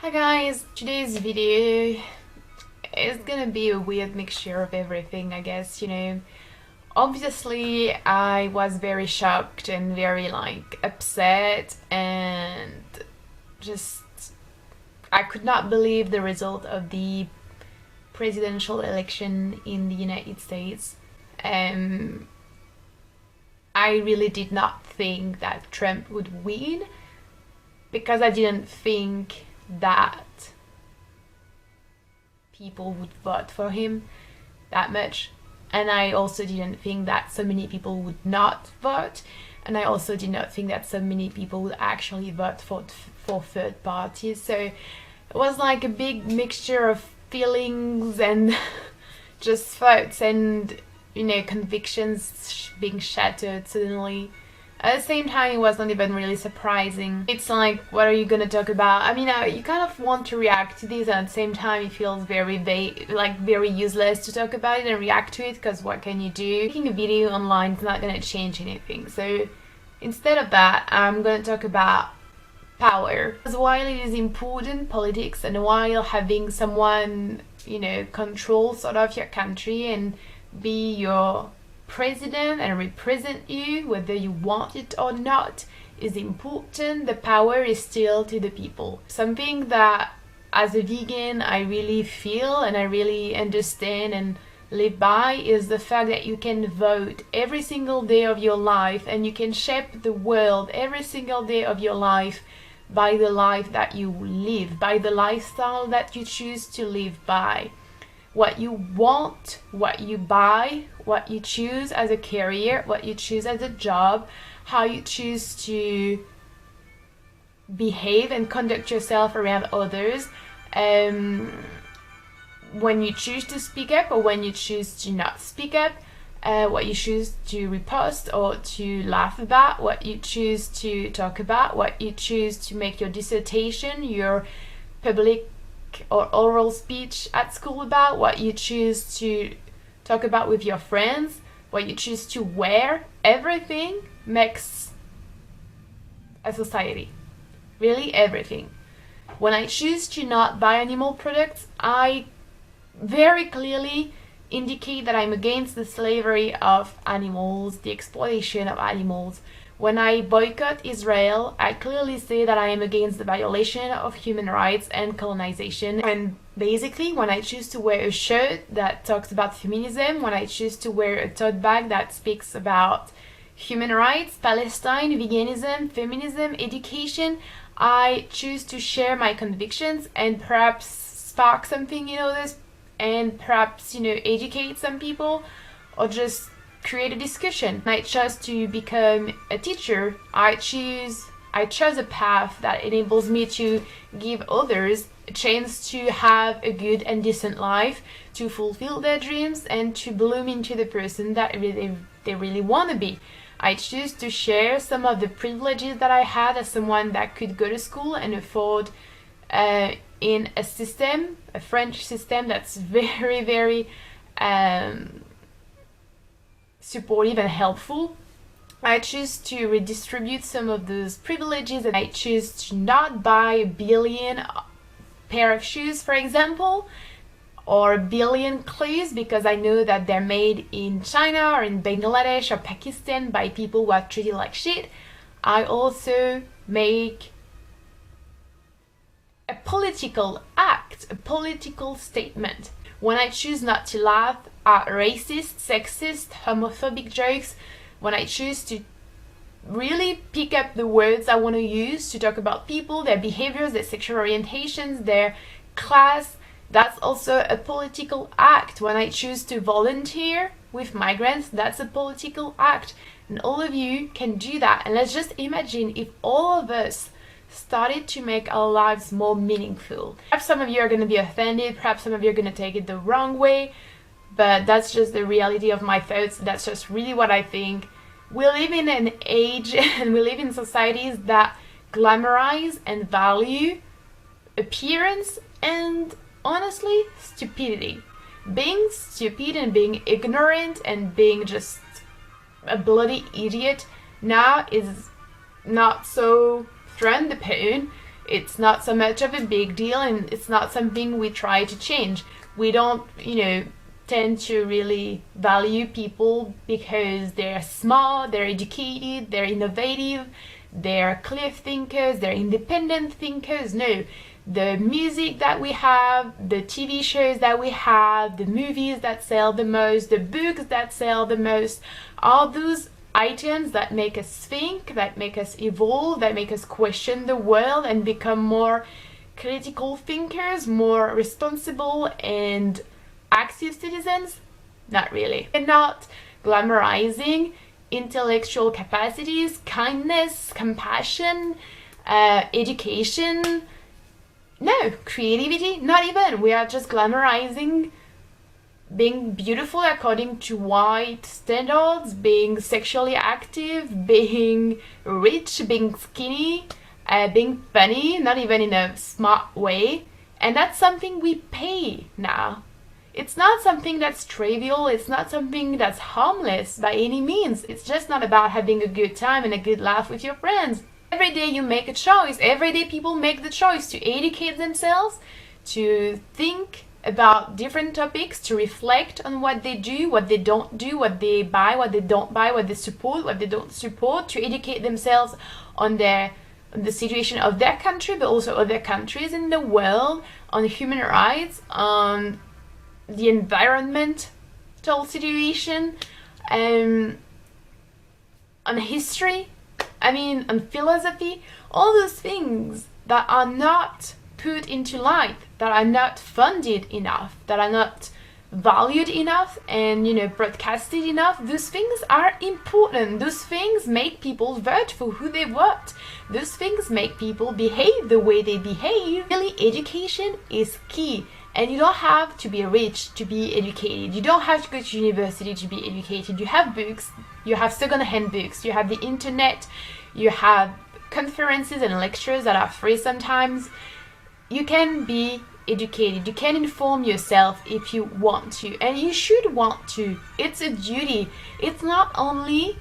Hi guys, today's video is gonna be a weird mixture of everything, I guess, Obviously, I was very shocked and very upset and just I could not believe the result of the presidential election in the United States. I really did not think that Trump would win because I didn't think that people would vote for him that much, and I also didn't think that so many people would not vote, and I also did not think that so many people would actually vote for third parties. So it was like a big mixture of feelings and just thoughts and convictions being shattered suddenly. At the same time, it was not even really surprising. It's like, what are you gonna talk about? I mean, you kind of want to react to this, and at the same time, it feels very very useless to talk about it and react to it, because what can you do? Making a video online is not gonna change anything. So instead of that, I'm gonna talk about power. Because while it is important, politics, and while having someone, control sort of your country and be your president and represent you, whether you want it or not, is important. The power is still to the people. Something that as a vegan I really feel and I really understand and live by is the fact that you can vote every single day of your life and you can shape the world every single day of your life by the life that you live, by the lifestyle that you choose to live by. What you want, what you buy, what you choose as a career, what you choose as a job, how you choose to behave and conduct yourself around others, when you choose to speak up or when you choose to not speak up, what you choose to repost or to laugh about, what you choose to talk about, what you choose to make your dissertation, your public or oral speech at school about, what you choose to talk about with your friends, what you choose to wear. Everything makes a society. Really, everything. When I choose to not buy animal products, I very clearly indicate that I'm against the slavery of animals, the exploitation of animals. When I boycott Israel, I clearly say that I am against the violation of human rights and colonization. And basically, when I choose to wear a shirt that talks about feminism, when I choose to wear a tote bag that speaks about human rights, Palestine, veganism, feminism, education, I choose to share my convictions and perhaps spark something in others, and perhaps, educate some people, or just create a discussion. I chose to become a teacher. I chose a path that enables me to give others a chance to have a good and decent life, to fulfill their dreams, and to bloom into the person that they really want to be. I choose to share some of the privileges that I had as someone that could go to school and afford in a French system that's very, very supportive and helpful. I choose to redistribute some of those privileges, and I choose to not buy a billion pair of shoes, for example, or a billion clothes, because I know that they're made in China or in Bangladesh or Pakistan by people who are treated like shit. I also make a political act, a political statement. When I choose not to laugh at racist, sexist, homophobic jokes, when I choose to really pick up the words I want to use to talk about people, their behaviors, their sexual orientations, their class, that's also a political act. When I choose to volunteer with migrants, that's a political act. And all of you can do that. And let's just imagine if all of us started to make our lives more meaningful. Perhaps some of you are going to be offended, perhaps some of you are going to take it the wrong way, but that's just the reality of my thoughts. That's just really what I think. We live in an age and we live in societies that glamorize and value appearance and, honestly, stupidity. Being stupid and being ignorant and being just a bloody idiot now is not so frowned upon. It's not so much of a big deal, and it's not something we try to change. We don't, tend to really value people because they're smart, they're educated, they're innovative, they're clear thinkers, they're independent thinkers. No, the music that we have, the TV shows that we have, the movies that sell the most, the books that sell the most, all those items that make us think, that make us evolve, that make us question the world and become more critical thinkers, more responsible and active citizens? Not really. We're not glamorizing intellectual capacities, kindness, compassion, education. No, creativity, not even. We are just glamorizing being beautiful according to white standards, being sexually active, being rich, being skinny, being funny, not even in a smart way. And that's something we pay now. It's not something that's trivial, it's not something that's harmless by any means. It's just not about having a good time and a good laugh with your friends. Every day you make a choice. Every day people make the choice to educate themselves, to think about different topics, to reflect on what they do, what they don't do, what they buy, what they don't buy, what they support, what they don't support, to educate themselves on the situation of their country, but also other countries in the world, on human rights, on the environmental situation, on history, on philosophy, all those things that are not put into light, that are not funded enough, that are not valued enough and broadcasted enough. Those things are important. Those things make people vote for who they vote. Those things make people behave the way they behave. Really, education is key. And you don't have to be rich to be educated. You don't have to go to university to be educated. You have books, you have second-hand books, you have the internet, you have conferences and lectures that are free sometimes. You can be educated. You can inform yourself if you want to, and you should want to. It's a duty. It's not only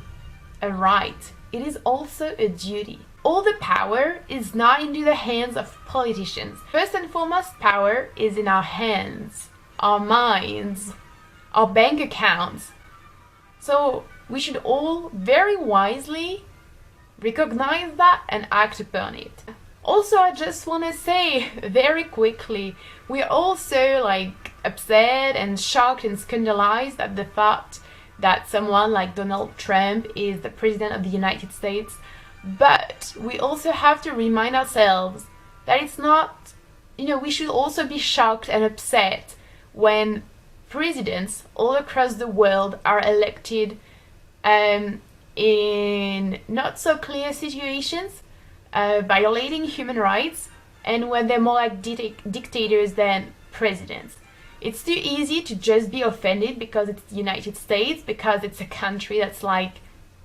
a right, it is also a duty. All the power is not into the hands of politicians. First and foremost, power is in our hands, our minds, our bank accounts. So we should all very wisely recognize that and act upon it. Also, I just want to say very quickly, we're also upset and shocked and scandalized at the fact that someone like Donald Trump is the president of the United States. But we also have to remind ourselves that it's not, we should also be shocked and upset when presidents all across the world are elected in not so clear situations, violating human rights, and when they're more like dictators than presidents. It's too easy to just be offended because it's the United States, because it's a country that's like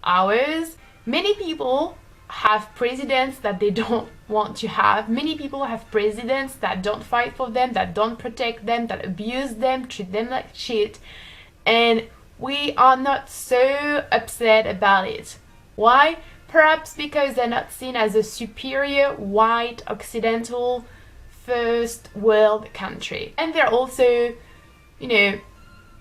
ours. Many people have presidents that they don't want to have. Many people have presidents that don't fight for them, that don't protect them, that abuse them, treat them like shit. And we are not so upset about it. Why? Perhaps because they're not seen as a superior, white, occidental, first world country. And they're also,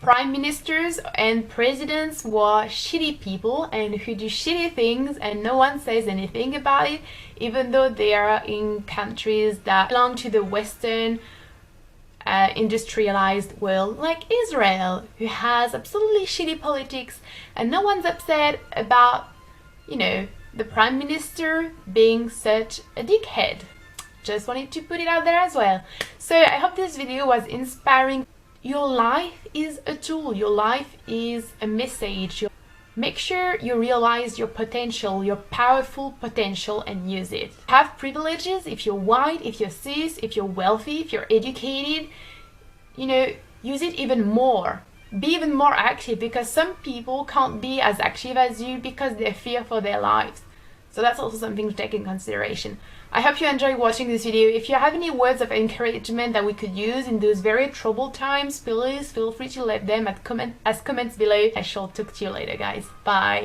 prime ministers and presidents who are shitty people and who do shitty things, and no one says anything about it, even though they are in countries that belong to the Western industrialized world, like Israel, who has absolutely shitty politics, and no one's upset about, the prime minister being such a dickhead. Just wanted to put it out there as well. So I hope this video was inspiring. Your life is a tool. Your life is a message. Make sure you realize your potential, your powerful potential, and use it. Have privileges if you're white, if you're cis, if you're wealthy, if you're educated. Use it even more. Be even more active, because some people can't be as active as you because they fear for their lives. So that's also something to take in consideration. I hope you enjoyed watching this video. If you have any words of encouragement that we could use in those very troubled times, please feel free to let them as comments below. I shall talk to you later, guys. Bye.